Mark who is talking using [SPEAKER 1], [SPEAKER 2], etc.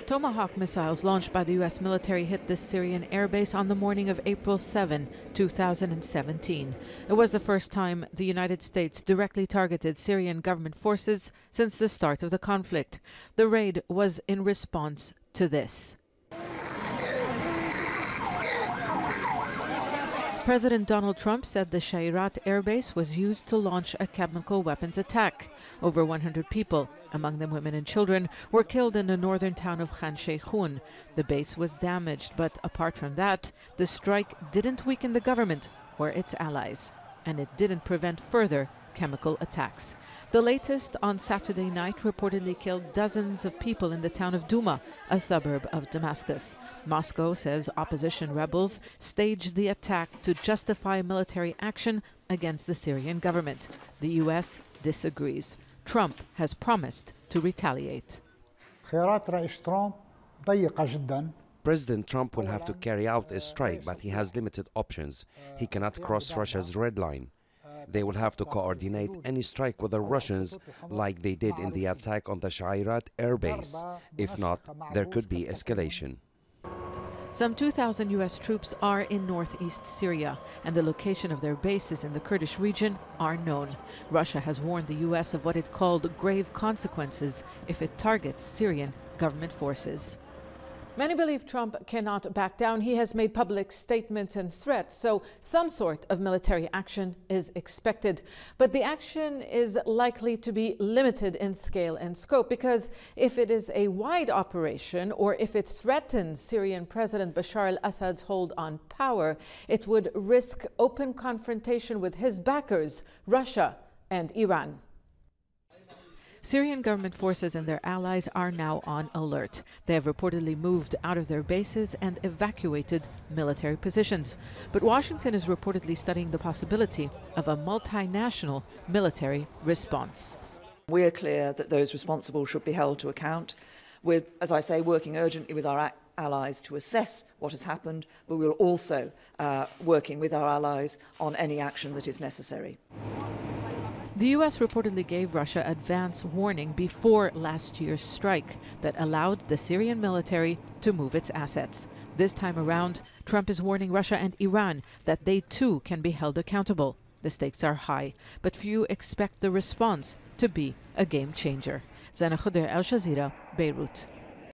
[SPEAKER 1] Tomahawk missiles launched by the U.S. military hit the Syrian airbase on the morning of April 7, 2017. It was the first time the United States directly targeted Syrian government forces since the start of the conflict. The raid was in response to this. President Donald Trump said the Shayrat airbase was used to launch a chemical weapons attack. Over 100 people, among them women and children, were killed in the northern town of Khan Sheikhoun. The base was damaged, but apart from that, the strike didn't weaken the government or its allies, and it didn't prevent further chemical attacks. The latest on Saturday night reportedly killed dozens of people in the town of Douma, a suburb of Damascus. Moscow says opposition rebels staged the attack to justify military action against the Syrian government. The U.S. disagrees. Trump has promised to retaliate.
[SPEAKER 2] President Trump will have to carry out a strike, but he has limited options. He cannot cross Russia's red line. They will have to coordinate any strike with the Russians like they did in the attack on the Shayrat airbase. If not, there could be escalation.
[SPEAKER 1] Some 2,000 U.S. troops are in northeast Syria, and the location of their bases in the Kurdish region are known. Russia has warned the U.S. of what it called grave consequences if it targets Syrian government forces. Many believe Trump cannot back down. He has made public statements and threats, so some sort of military action is expected. But the action is likely to be limited in scale and scope, because if it is a wide operation or if it threatens Syrian President Bashar al-Assad's hold on power, it would risk open confrontation with his backers, Russia and Iran. Syrian government forces and their allies are now on alert. They have reportedly moved out of their bases and evacuated military positions. But Washington is reportedly studying the possibility of a multinational military response.
[SPEAKER 3] We're clear that those responsible should be held to account. We're, as I say, working urgently with our allies to assess what has happened, but we're also working with our allies on any action that is necessary.
[SPEAKER 1] The U.S. reportedly gave Russia advance warning before last year's strike that allowed the Syrian military to move its assets. This time around, Trump is warning Russia and Iran that they too can be held accountable. The stakes are high, but few expect the response to be a game changer. Zeina, Khodr, Jazeera, Beirut.